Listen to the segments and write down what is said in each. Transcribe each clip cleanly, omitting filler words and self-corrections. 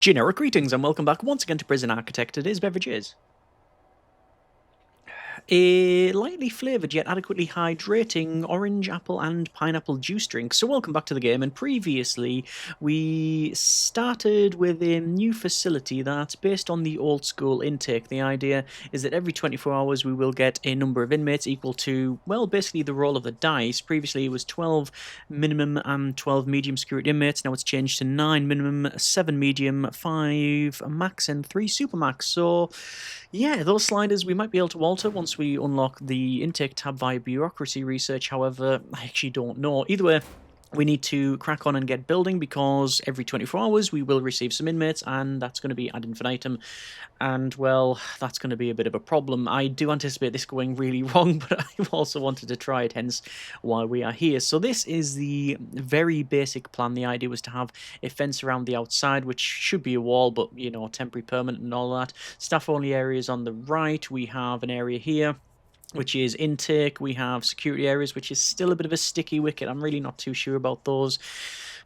Generic greetings and welcome back once again to Prison Architect. It is Beverages. A lightly flavoured yet adequately hydrating orange, apple, and pineapple juice drink. So, welcome back to the game. And previously, we started with a new facility that's based on the old school intake. The idea is that every 24 hours we will get a number of inmates equal to, well, basically the roll of the dice. Previously, it was 12 minimum and 12 medium security inmates. Now it's changed to 9 minimum, 7 medium, 5 max, and 3 super max. So, yeah, those sliders we might be able to alter once we unlock the intake tab via bureaucracy research. However, I actually don't know. Either way, we need to crack on and get building because every 24 hours we will receive some inmates, and that's going to be ad infinitum. And, well, that's going to be a bit of a problem. I do anticipate this going really wrong, but I also wanted to try it, hence why we are here. So this is the very basic plan. The idea was to have a fence around the outside, which should be a wall, but, you know, temporary, permanent and all that. Staff-only areas on the right. We have an area here, which is intake. We have security areas, which is still a bit of a sticky wicket. I'm really not too sure about those.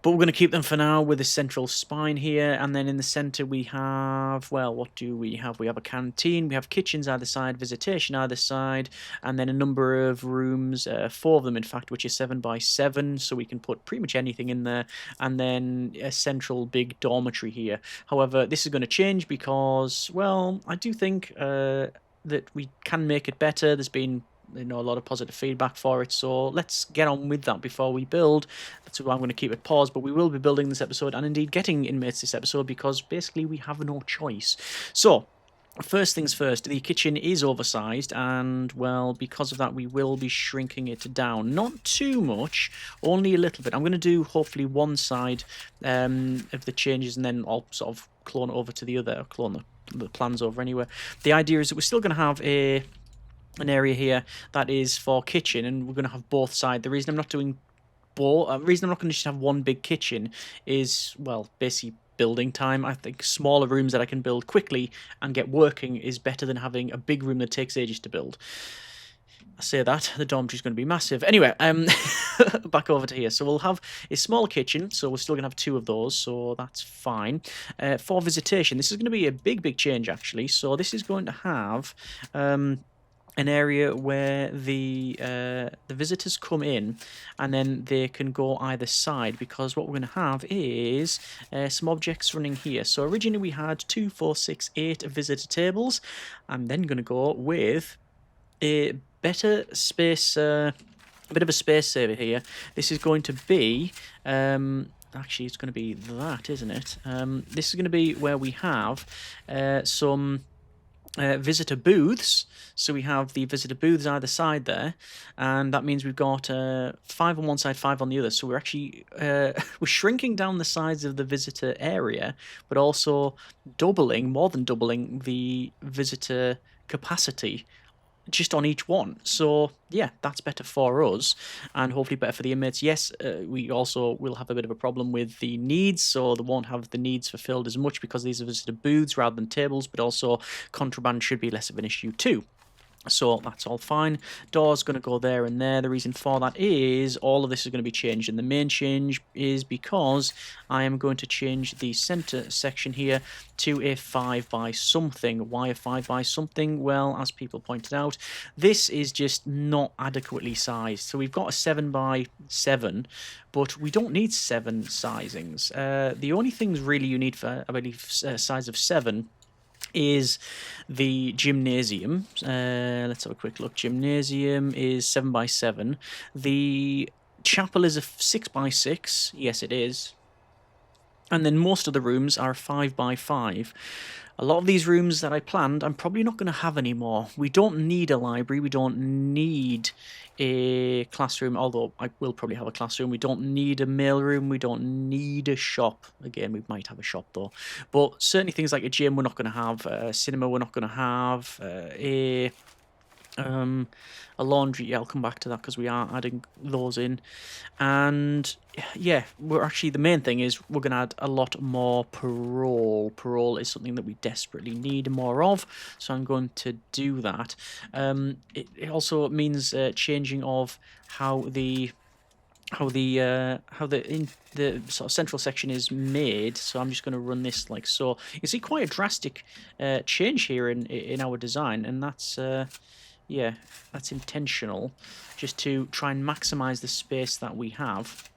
But we're going to keep them for now with a central spine here. And then in the centre we have, well, what do we have? We have a canteen, we have kitchens either side, visitation either side, and then a number of rooms, 4 of them in fact, which is 7 by 7, so we can put pretty much anything in there. And then a central big dormitory here. However, this is going to change because, well, I do think that we can make it better. There's been a lot of positive feedback for it, so let's get on with that before we build. That's why I'm going to keep it paused, but we will be building this episode and indeed getting inmates this episode because basically we have no choice. So first things first, the kitchen is oversized, and, well, because of that, we will be shrinking it down. Not too much, only a little bit. I'm going to do, hopefully, one side of the changes, and then I'll sort of clone it over to the other, clone the plans over anyway. The idea is that we're still going to have an area here that is for kitchen, and we're going to have both sides. The reason I'm not doing reason I'm not going to just have one big kitchen is, well, basically building time. I think smaller rooms that I can build quickly and get working is better than having a big room that takes ages to build. I say that, the dormitory's going to be massive. Anyway, back over to here. So we'll have a small kitchen, so we're still going to have 2 of those, so that's fine. For visitation, this is going to be a big change, actually. So this is going to have an area where the visitors come in and then they can go either side, because what we're going to have is some objects running here. So originally we had 2, 4, 6, 8 visitor tables. I'm then going to go with a better space, a bit of a space saver here. This is going to be actually it's going to be that, isn't it? This is going to be where we have some visitor booths. So we have the visitor booths either side there, and that means we've got 5 on one side, 5 on the other. So we're actually we're shrinking down the size of the visitor area, but also more than doubling the visitor capacity just on each one. So yeah, that's better for us and hopefully better for the inmates. Yes, we also will have a bit of a problem with the needs, so they won't have the needs fulfilled as much because these are visitor booths rather than tables, but also contraband should be less of an issue too. So that's all fine. Door's going to go there and there. The reason for that is all of this is going to be changed, and the main change is because I am going to change the center section here to a 5 by something. Why a 5 by something? Well, as people pointed out, this is just not adequately sized. So we've got a 7 by 7, but we don't need 7 sizings. The only things really you need for, I believe, a size of 7 is the gymnasium. Let's have a quick look. Gymnasium is 7 by 7. The chapel is a 6 by 6. Yes, it is. And then most of the rooms are 5 by 5. A lot of these rooms that I planned, I'm probably not going to have anymore. We don't need a library. We don't need a classroom, although I will probably have a classroom. We don't need a mailroom. We don't need a shop. Again, we might have a shop, though. But certainly things like a gym we're not going to have. A cinema we're not going to have. A laundry, yeah, I'll come back to that because we are adding those in. And yeah, we're actually, the main thing is we're going to add a lot more parole. Parole is something that we desperately need more of, so I'm going to do that. It also means changing of how the the sort of central section is made. So I'm just going to run this like so. You see quite a drastic change here in our design, and that's yeah, that's intentional, just to try and maximize the space that we have.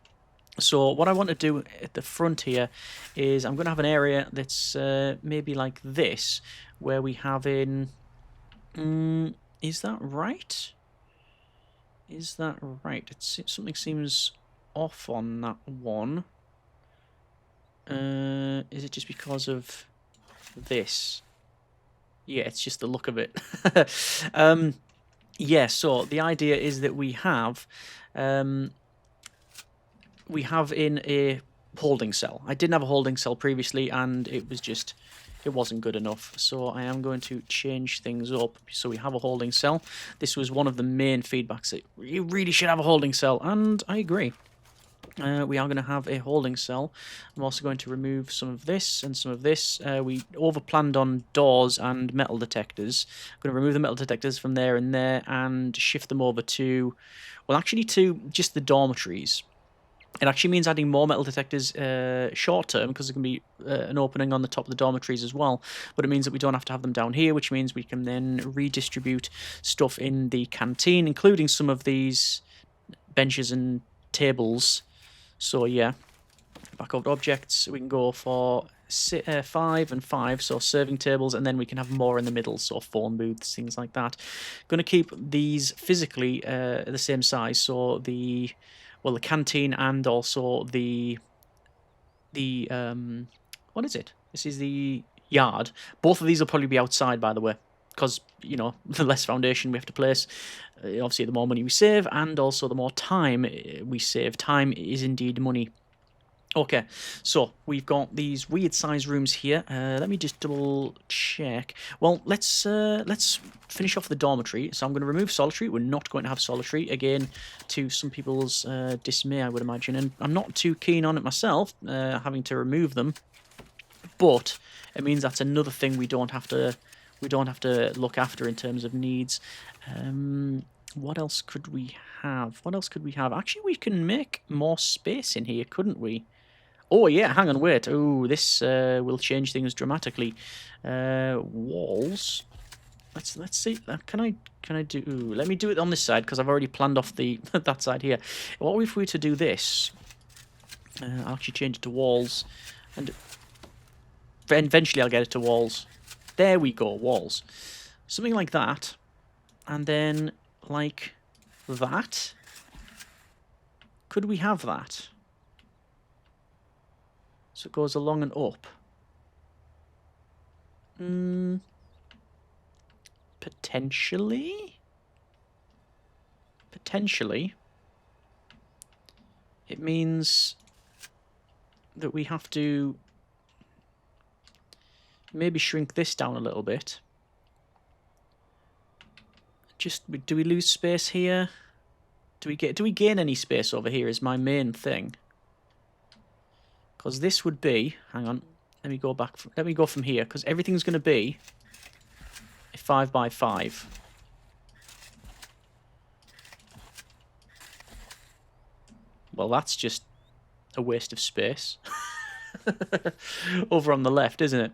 So what I want to do at the front here is I'm going to have an area that's maybe like this, where we have in. Is that right? Is that right? Something seems off on that one. Is it just because of this? Yeah, it's just the look of it. Yeah, so the idea is that we have in a holding cell. I didn't have a holding cell previously, and it wasn't good enough. So I am going to change things up. So we have a holding cell. This was one of the main feedbacks that you really should have a holding cell, and I agree. We are going to have a holding cell. I'm also going to remove some of this and some of this. We overplanned on doors and metal detectors. I'm going to remove the metal detectors from there and there and shift them over to, well, actually to just the dormitories. It actually means adding more metal detectors short term, because there can be an opening on the top of the dormitories as well. But it means that we don't have to have them down here, which means we can then redistribute stuff in the canteen, including some of these benches and tables. So yeah, back over to objects, we can go for 5 and 5, so serving tables, and then we can have more in the middle, so phone booths, things like that. Going to keep these physically the same size, so the canteen and also the what is it? This is the yard. Both of these will probably be outside, by the way, because, you know, the less foundation we have to place, obviously the more money we save, and also the more time we save. Time is indeed money. Okay, so we've got these weird size rooms here. Let me just double check. Well, let's finish off the dormitory. So I'm going to remove solitary. We're not going to have solitary, again, to some people's dismay, I would imagine. And I'm not too keen on it myself, having to remove them. But it means that's another thing we don't have to look after in terms of needs. What else could we have? What else could we have? Actually, we can make more space in here, couldn't we? Oh yeah, hang on, wait. Oh, this will change things dramatically. Walls. Let's see. Can I do? Ooh, let me do it on this side, because I've already planned off the that side here. What if we were to do this? I'll actually change it to walls, and eventually I'll get it to walls. There we go, walls. Something like that, and then like that. Could we have that? So it goes along and up. Potentially? Potentially. It means that we have to maybe shrink this down a little bit. Just, do we lose space here? Do we gain any space over here is my main thing. Because this would be, hang on, let me go back, let me go from here, because everything's going to be a 5 by 5. Well, that's just a waste of space. Over on the left, isn't it?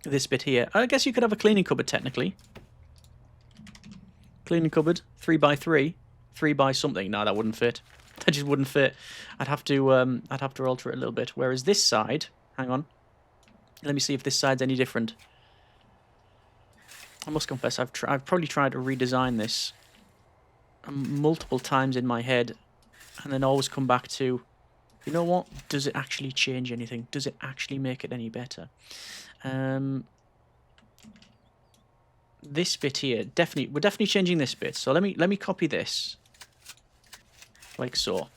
This bit here. I guess you could have a cleaning cupboard, technically. Cleaning cupboard, 3 by 3. 3 by something. No, that wouldn't fit. That just wouldn't fit. I'd have to alter it a little bit. Whereas this side, hang on. Let me see if this side's any different. I must confess, I've probably tried to redesign this multiple times in my head, and then always come back to, you know what? Does it actually change anything? Does it actually make it any better? This bit here, we're definitely changing this bit. So let me copy this, like so,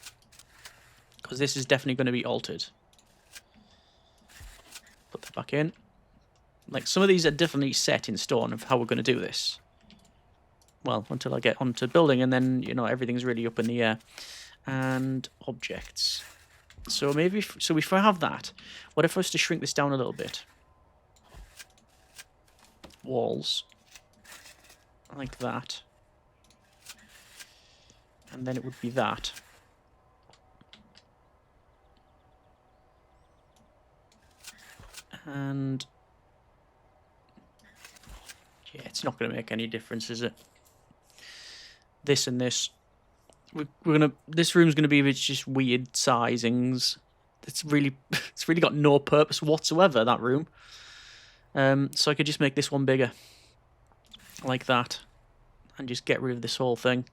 because this is definitely going to be altered. Put that back in. Like, some of these are definitely set in stone of how we're going to do this. Well, until I get onto building, and then, you know, everything's really up in the air. And objects. So maybe, if I have that, what if I was to shrink this down a little bit? Walls. Like that. And then it would be that. And yeah, it's not going to make any difference, is it? This and this. We're gonna. This room's gonna be with just weird sizings. It's really got no purpose whatsoever, that room. So I could just make this one bigger, like that, and just get rid of this whole thing.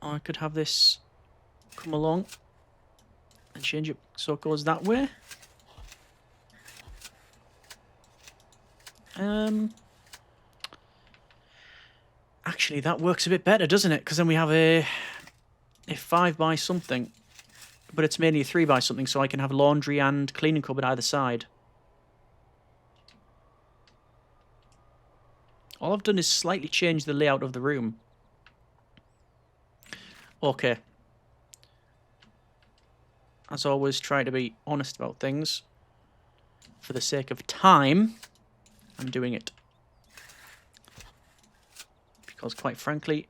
I could have this come along and change it so it goes that way. Actually, that works a bit better, doesn't it? Because then we have a 5 by something, but it's mainly a 3 by something, so I can have laundry and cleaning cupboard either side. All I've done is slightly change the layout of the room. Okay. As always, try to be honest about things. For the sake of time, I'm doing it. Because quite frankly,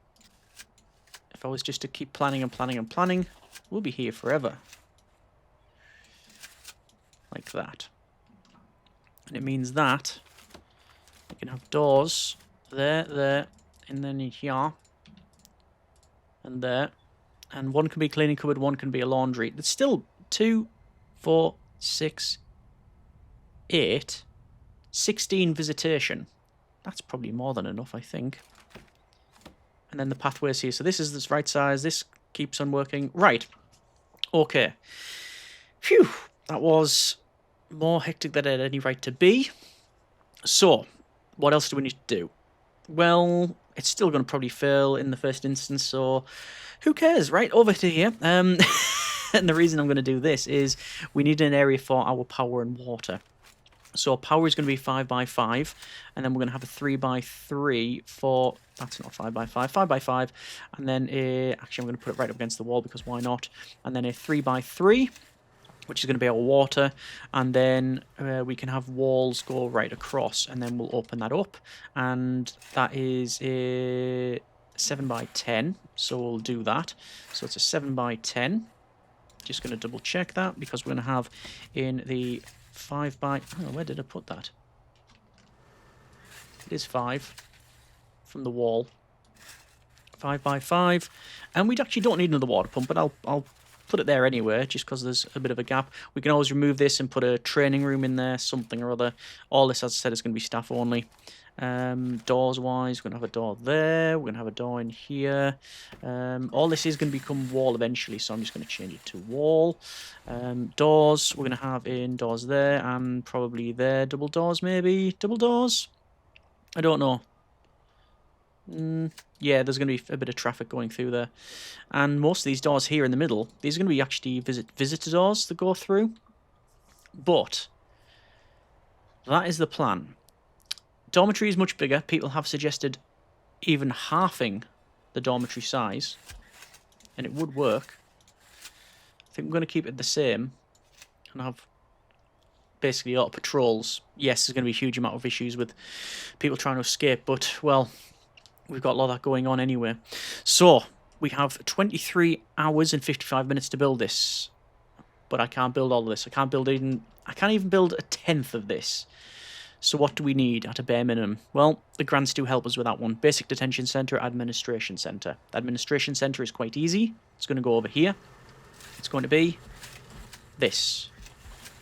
if I was just to keep planning and planning and planning, we'll be here forever. Like that. And it means that I can have doors there, and then in here, and there. And one can be cleaning cupboard, one can be a laundry. There's still 2, 4, 6, 8, 16 visitation. That's probably more than enough, I think. And then the pathways here. So this is this right size. This keeps on working. Right. Okay. Phew. That was more hectic than it had any right to be. So, what else do we need to do? Well, it's still going to probably fail in the first instance, so who cares, right? Over to here. And the reason I'm going to do this is we need an area for our power and water. So power is going to be 5 by 5, and then we're going to have a 3 by 3 for... That's not 5 by 5, 5 by 5. And then actually I'm going to put it right up against the wall because why not? And then a 3 by 3, which is going to be our water. And then we can have walls go right across, and then we'll open that up. And that is a 7 by 10, so we'll do that. So it's a 7 by 10. Just going to double check that because we're going to have in the 5 by... Oh, where did I put that? It is 5 from the wall. 5 by 5. And we actually don't need another water pump, but I'll put it there anyway, just because there's a bit of a gap. We can always remove this and put a training room in there, something or other. All this, as I said, is going to be staff only. Doors-wise, we're going to have a door there. We're going to have a door in here. All this is going to become wall eventually, so I'm just going to change it to wall. Doors, we're going to have in doors there and probably there. Double doors, maybe? Double doors? I don't know. Yeah, there's going to be a bit of traffic going through there. And most of these doors here in the middle, these are going to be actually visitor doors that go through. But that is the plan. Dormitory is much bigger. People have suggested even halving the dormitory size, and it would work. I think we're going to keep it the same and have basically auto patrols. Yes, there's going to be a huge amount of issues with people trying to escape, but, well, we've got a lot of that going on anyway. So, we have 23 hours and 55 minutes to build this. But I can't build all of this. I can't even build a tenth of this. So what do we need at a bare minimum? Well, the grants do help us with that one. Basic Detention Centre, Administration Centre. The Administration Centre is quite easy. It's going to go over here. It's going to be this.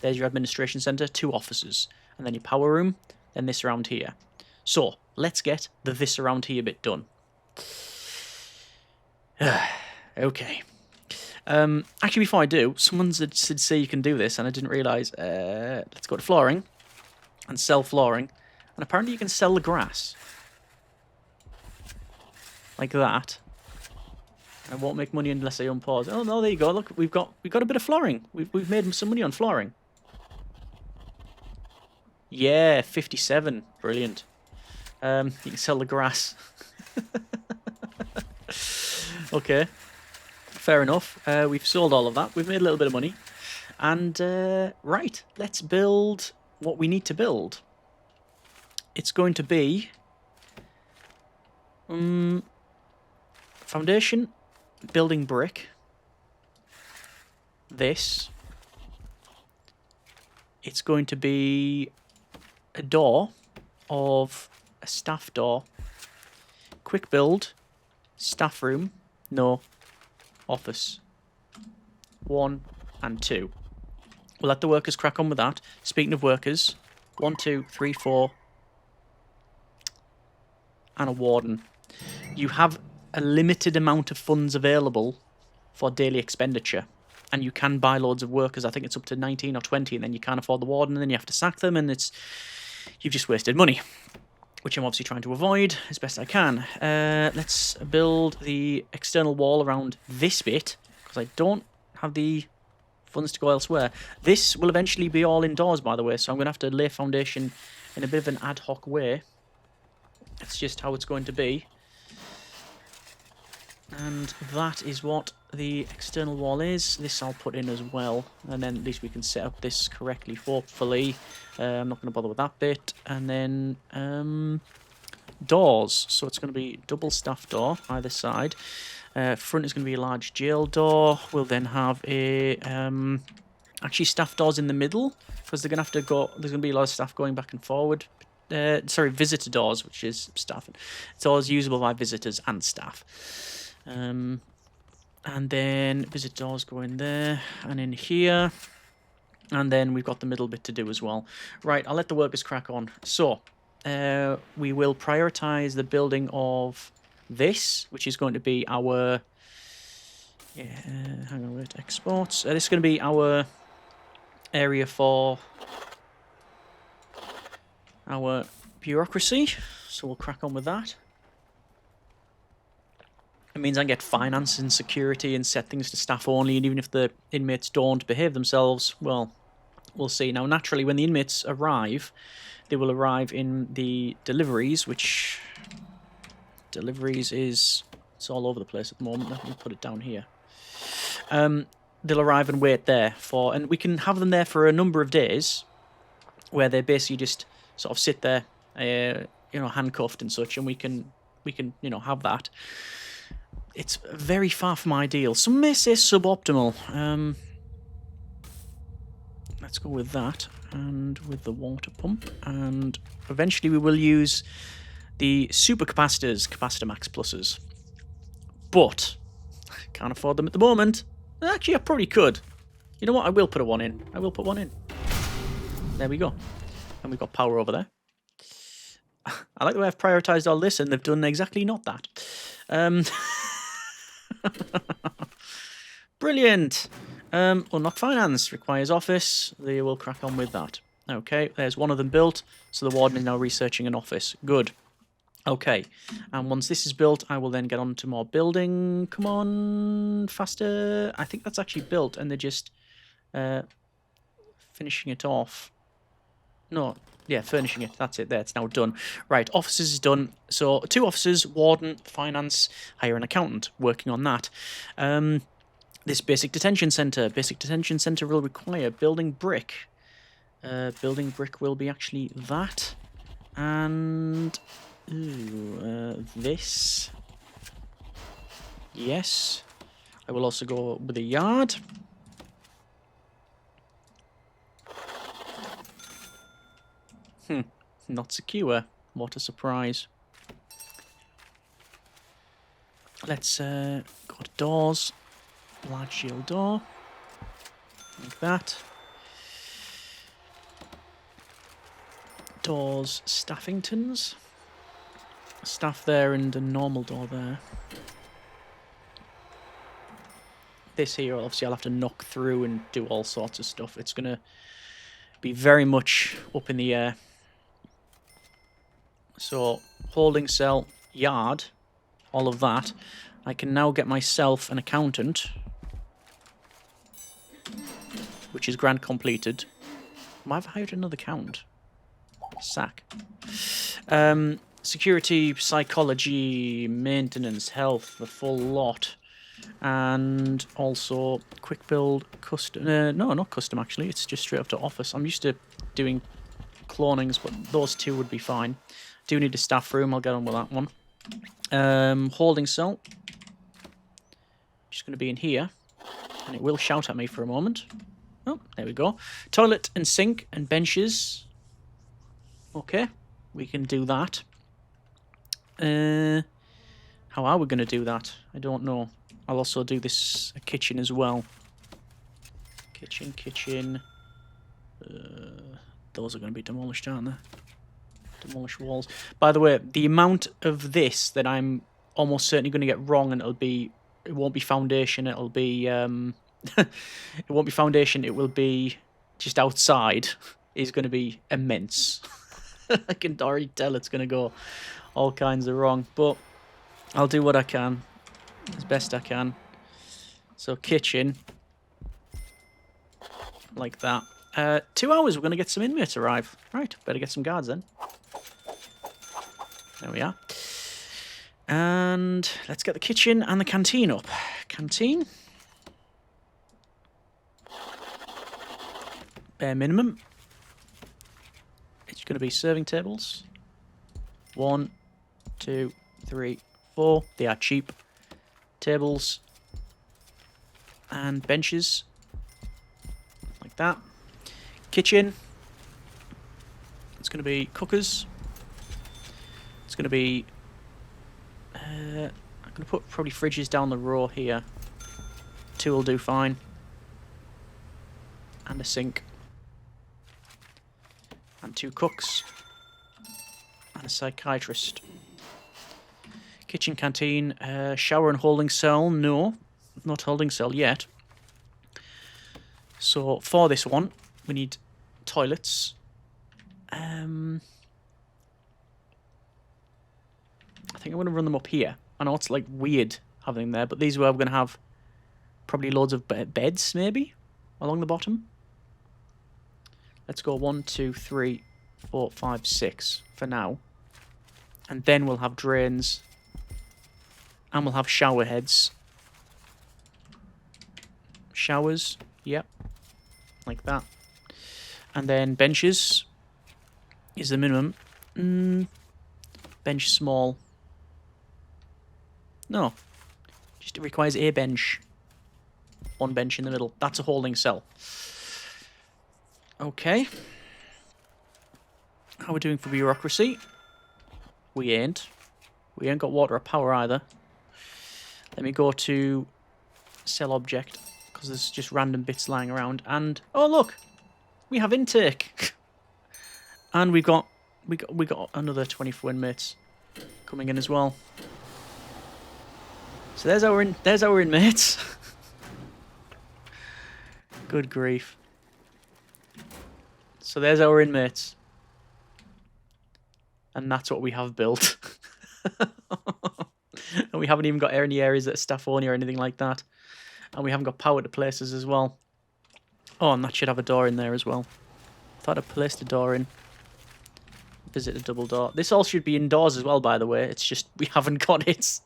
There's your Administration Centre, 2 officers. And then your power room, then this around here. So, let's get the this around here bit done. Okay. Actually, before I do, someone said say you can do this, and I didn't realise. Let's go to flooring and sell flooring. And apparently you can sell the grass. Like that. I won't make money unless I unpause. Oh, no, there you go. Look, we've got a bit of flooring. We've made some money on flooring. Yeah, 57. Brilliant. You can sell the grass. Okay. Fair enough. We've sold all of that. We've made a little bit of money. And, right, let's build what we need to build. It's going to be foundation, building brick, this, it's going to be a door of a staff door. Quick build, staff room, no, office. 1 and 2. We'll let the workers crack on with that. Speaking of workers, 1, 2, 3, 4, and a warden. You have a limited amount of funds available for daily expenditure, and you can buy loads of workers. I think it's up to 19 or 20, and then you can't afford the warden, and then you have to sack them, and you've just wasted money, which I'm obviously trying to avoid as best I can. Let's build the external wall around this bit, because I don't have the funds to go elsewhere. This will eventually be all indoors, by the way, so I'm going to have to lay foundation in a bit of an ad hoc way. That's just how it's going to be. And that is what the external wall is. This I'll put in as well, and then at least we can set up this correctly, hopefully. I'm not going to bother with that bit. And then doors. So it's going to be double staff door either side. Front is going to be a large jail door. We'll then have a actually staff doors in the middle, because they're going to have to go. There's going to be a lot of staff going back and forward. Sorry, visitor doors, which is staff. It's always usable by visitors and staff. And then visitor doors go in there and in here. And then we've got the middle bit to do as well. Right, I'll let the workers crack on. So, we will prioritise the building of this, which is going to be our... hang on a minute, exports. This is going to be our area for our bureaucracy. So we'll crack on with that. It means I can get finance and security and set things to staff only, and even if the inmates don't behave themselves, well, we'll see. Now, naturally, when the inmates arrive, they will arrive in the deliveries, which... Deliveries is... It's all over the place at the moment. Let me put it down here. They'll arrive and wait there for... And we can have them there for a number of days, where they basically just sort of sit there, you know, handcuffed and such, and we can, you know, have that. It's very far from ideal. Some may say suboptimal. Let's go with that, and with the water pump, and eventually we will use the super capacitors, capacitor max pluses. But can't afford them at the moment. Actually, I probably could. You know what? I will put one in. I will put one in. There we go. And we've got power over there. I like the way I've prioritised all this, and they've done exactly not that. Brilliant. Unlock finance requires office. They will crack on with that. Okay, there's one of them built, so the warden is now researching an office. Good. Okay, and once this is built, I will then get on to more building. Come on, faster. I think that's actually built, and they're just finishing it off. No, yeah, furnishing it. That's it there. It's now done. Right, offices is done. So 2 officers, warden, finance, hire an accountant, working on that. This basic detention centre. Basic detention centre will require building brick. Building brick will be actually that. And... this. Yes. I will also go with a yard. Not secure. What a surprise. Let's go to doors. Large shield door. Like that. Doors, Staffingtons. Staff there and a normal door there. This here, obviously, I'll have to knock through and do all sorts of stuff. It's going to be very much up in the air. So, holding cell, yard, all of that. I can now get myself an accountant, which is grant completed. I've hired another count. Sack. Security, psychology, maintenance, health, the full lot. And also quick build, custom. No, not custom actually. It's just straight up to office. I'm used to doing clonings, but those 2 would be fine. Do need a staff room. I'll get on with that one. Holding cell. Just going to be in here, and it will shout at me for a moment. Oh, there we go. Toilet and sink and benches. Okay, we can do that. How are we going to do that? I don't know. I'll also do this kitchen as well. Kitchen. Those are going to be demolished, aren't they? Demolish walls. By the way, the amount of this that I'm almost certainly going to get wrong, and it won't be foundation, it'll be, it won't be foundation, it will be just outside, is going to be immense. I can already tell it's going to go all kinds of wrong, but I'll do what I can, as best I can. So kitchen, like that. 2 hours, we're going to get some inmates arrive. Right, better get some guards then. There we are. And let's get the kitchen and the canteen up. Canteen. Bare minimum. It's going to be serving tables. 1, 2, 3, 4. They are cheap. Tables. And benches. Like that. Kitchen. It's going to be cookers. It's going to be... I'm going to put probably fridges down the row here. 2 will do fine. And a sink. And 2 cooks. And a psychiatrist. Kitchen, canteen, shower and holding cell. No, not holding cell yet. So for this one, we need toilets. I think I'm going to run them up here. I know it's like weird having them there, but these are where we're going to have probably loads of beds, maybe, along the bottom. Let's go 1, 2, 3, 4, 5, 6 for now. And then we'll have drains. And we'll have shower heads. Showers, yep. Like that. And then benches is the minimum. Bench small. No. Just it requires a bench. 1 bench in the middle. That's a holding cell. Okay. How are we doing for bureaucracy? We ain't. We ain't got water or power either. Let me go to cell object, because there's just random bits lying around. And oh look, we have intake. And we got another 24 inmates coming in as well. So there's our inmates. Good grief. So there's our inmates. And that's what we have built. And we haven't even got any areas that are staff only or anything like that. And we haven't got power to places as well. Oh, and that should have a door in there as well. Thought I placed a door in. Visit a double door. This all should be indoors as well, by the way. It's just we haven't got it.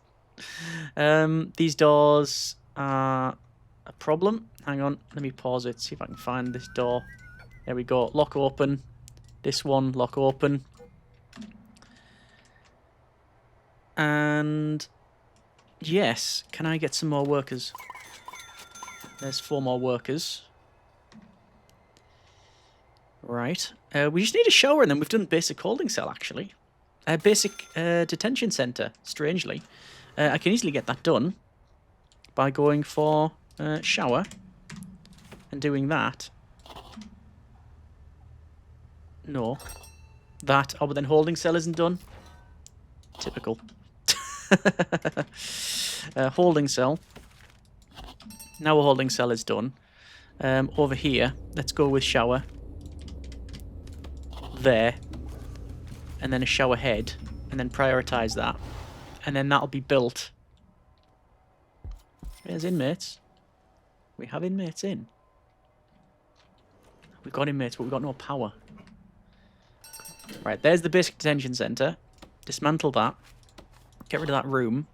These doors are a problem. Hang on, let me pause it, see if I can find this door. There we go. Lock open. This one, lock open. And yes, can I get some more workers? There's 4 more workers. Right. We just need a shower and then we've done basic holding cell, actually. Basic detention centre, strangely. I can easily get that done by going for shower and doing that. No. That. Oh, but then holding cell isn't done. Typical. Holding cell. Now a holding cell is done. Over here, let's go with shower. There. And then a shower head. And then prioritise that. And then that'll be built. There's inmates. We have inmates in. We've got inmates, but we've got no power. Right, there's the basic detention centre. Dismantle that. Get rid of that room.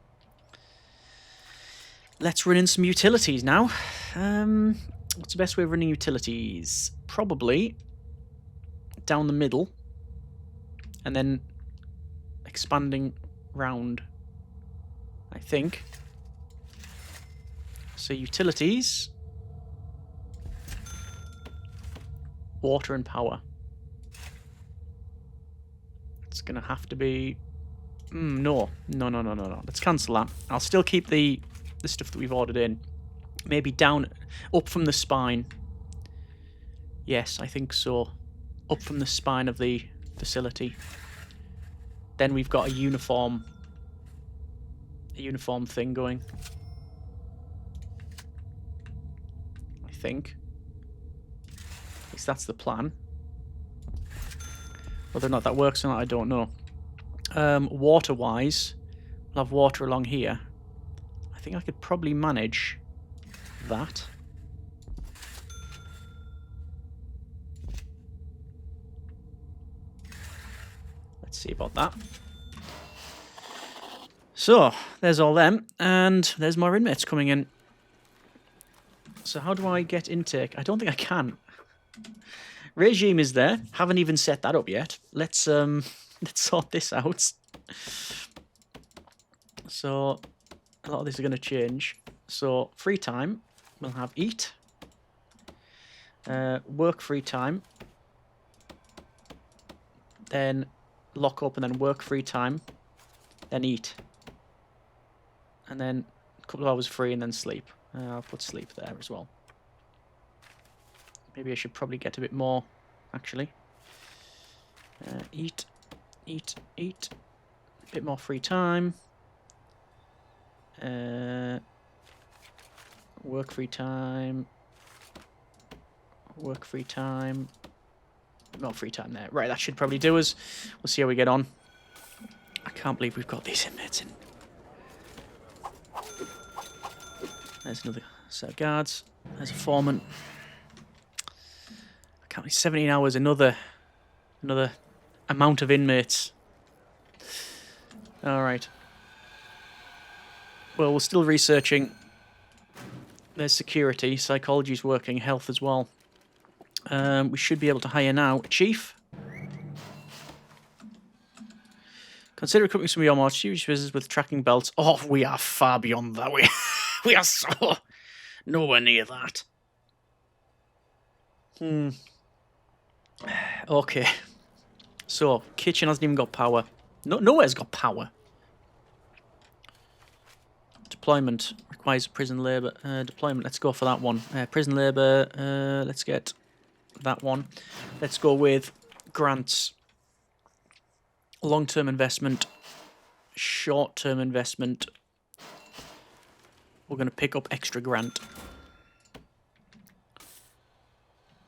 Let's run in some utilities now. What's the best way of running utilities? Probably down the middle. And then expanding round, I think. So utilities. water and power. It's going to have to be... no. No. Let's cancel that. I'll still keep the stuff that we've ordered in. Maybe down, up from the spine. Yes, I think so. Up from the spine of the facility. Then we've got a uniform thing going. I think. At least that's the plan. Whether or not that works or not, I don't know. Water-wise, we'll have water along here. I think I could probably manage that. Let's see about that. So, there's all them, and there's more inmates coming in. So how do I get intake? I don't think I can. Regime is there. Haven't even set that up yet. Let's sort this out. So a lot of this is going to change. So free time, we'll have eat. Work free time. Then lock up and then work free time. Then eat. And then a couple of hours free and then sleep. I'll put sleep there as well. Maybe I should probably get a bit more, actually. Eat. A bit more free time. Work free time. Work free time. More free time there. Right, that should probably do us. We'll see how we get on. I can't believe we've got these inmates in. There's another set of guards. There's a foreman. I can't believe 17 hours, another amount of inmates. Alright. Well, we're still researching. There's security, psychology's working, health as well. We should be able to hire now. Chief? Consider equipping some of your more serious business with tracking belts. Oh, we are far beyond that. We are so nowhere near that. Okay. So, kitchen hasn't even got power. Nowhere's got power. Deployment requires prison labour. Deployment, let's go for that one. Prison labour, let's get that one. Let's go with grants. Long-term investment. Short-term investment. We're going to pick up extra grant.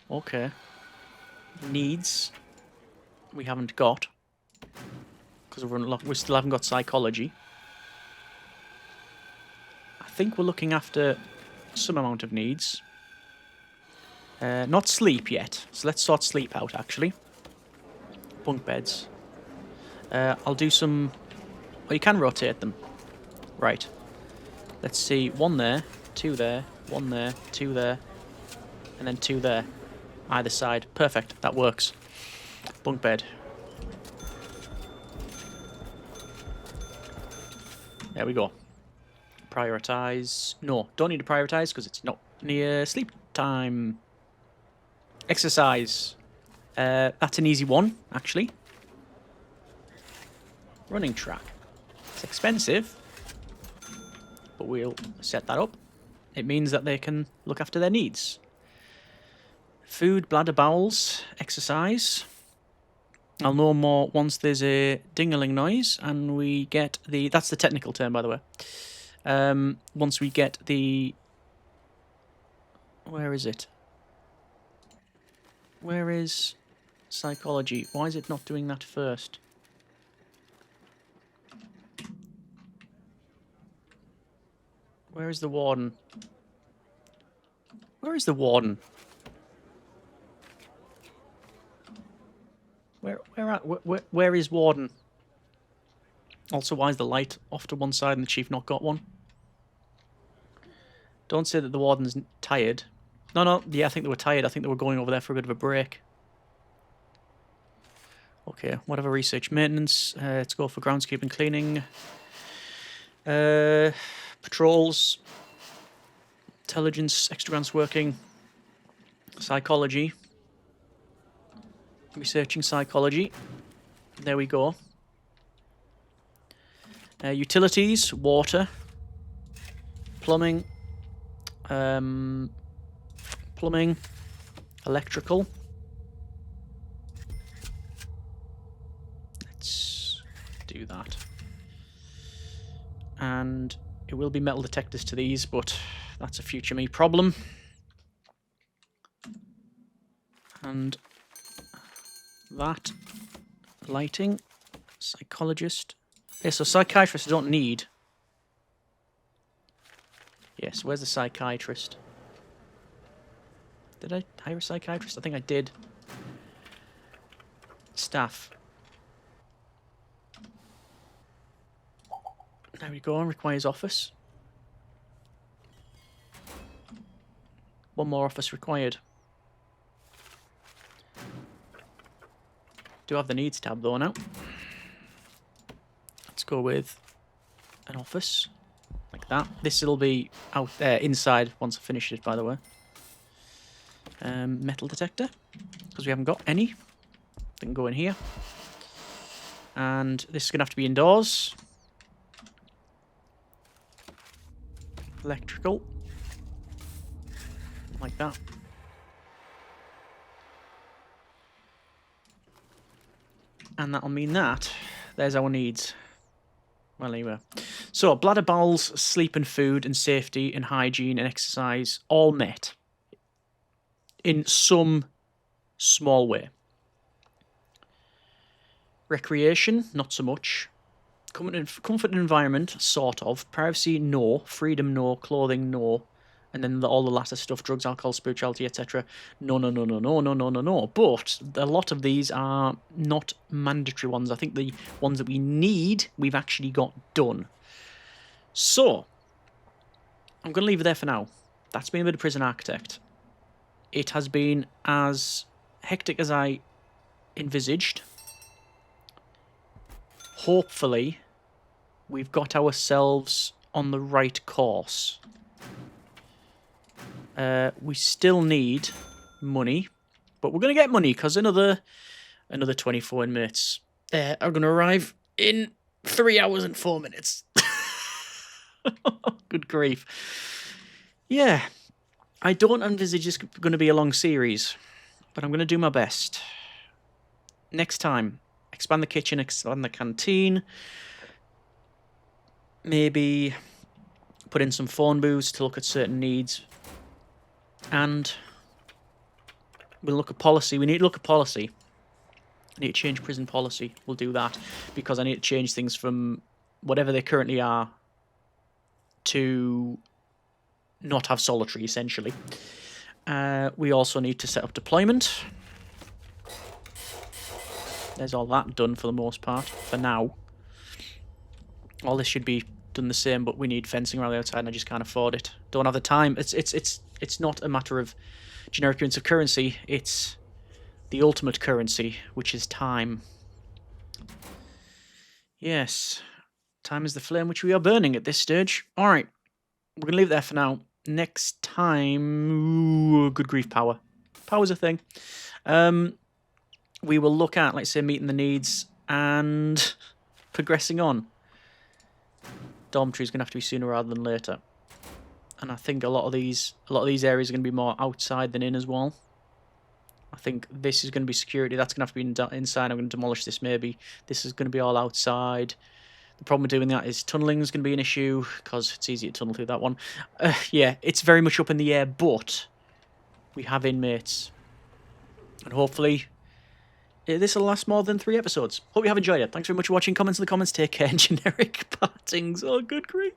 Okay. Needs. We haven't got. Because we still haven't got psychology. I think we're looking after some amount of needs. Not sleep yet. So let's sort sleep out, actually. Bunk beds. I'll do some... Oh, you can rotate them. Right. Let's see. 1 there, 2 there, 1 there, 2 there, and then 2 there. Either side. Perfect. That works. Bunk bed. There we go. Prioritize. No, don't need to prioritize because it's not near sleep time. Exercise. That's an easy one, actually. Running track. It's expensive, but we'll set that up. It means that they can look after their needs. Food, bladder, bowels, exercise. I'll know more once there's a ding-a-ling noise and we get the... That's the technical term, by the way. Once we get the... Where is it? Where is psychology? Why is it not doing that first? Where is the warden? Where is the warden? Where is warden? Also, why is the light off to one side and the chief not got one? Don't say that the warden's tired. No, yeah, I think they were tired. I think they were going over there for a bit of a break. Okay, whatever, research, maintenance. Let's go for groundskeeping, cleaning. Patrols. Intelligence, extra grants working. Psychology. Researching psychology. There we go. Utilities, water, plumbing, electrical. Let's do that. And it will be metal detectors to these, but that's a future me problem. And that lighting, psychologist. Yeah, so psychiatrist I don't need. Yes, where's the psychiatrist? Did I hire a psychiatrist? I think I did. Staff. There we go, requires office. One more office required. Do have the needs tab though now. Let's go with an office. Like that. This will be out there, inside, once I finish it, by the way. Metal detector, because we haven't got any. They can go in here. And this is going to have to be indoors. Electrical. Like that. And that'll mean that there's our needs. Well, anyway. So, bladder, bowels, sleep and food and safety and hygiene and exercise, all met. In some small way. Recreation, not so much. Comfort and environment, sort of. Privacy, no. Freedom, no. Clothing, no. And then all the latter stuff, drugs, alcohol, spirituality, etc. No. But a lot of these are not mandatory ones. I think the ones that we need, we've actually got done. So, I'm going to leave it there for now. That's been a bit of Prison Architect. It has been as hectic as I envisaged. Hopefully, we've got ourselves on the right course. We still need money, but we're going to get money because another 24 inmates are going to arrive in 3 hours and 4 minutes. Good grief. Yeah, I don't envisage this going to be a long series, but I'm going to do my best. Next time, expand the kitchen, expand the canteen, maybe put in some phone booths to look at certain needs. And we'll look at policy. We need to look at policy. I need to change prison policy. We'll do that because I need to change things from whatever they currently are to not have solitary, essentially. We also need to set up deployment. There's all that done for the most part, for now. All this should be done the same, but we need fencing around the outside and I just can't afford it. Don't have the time. It's not a matter of generic units of currency, it's the ultimate currency, which is time. Yes, time is the flame which we are burning at this stage. Alright, we're going to leave it there for now. Next time... Ooh, good grief, power. Power's a thing. We will look at, let's say, meeting the needs and progressing on. Dormitory is going to have to be sooner rather than later. And I think a lot of these areas are going to be more outside than in as well. I think this is going to be security. That's going to have to be inside. I'm going to demolish this maybe. This is going to be all outside. The problem with doing that is tunneling is going to be an issue because it's easy to tunnel through that one. Yeah, it's very much up in the air, but we have inmates. And hopefully this will last more than 3 episodes. Hope you have enjoyed it. Thanks very much for watching. Comments in the comments. Take care. Generic partings. Oh, good grief.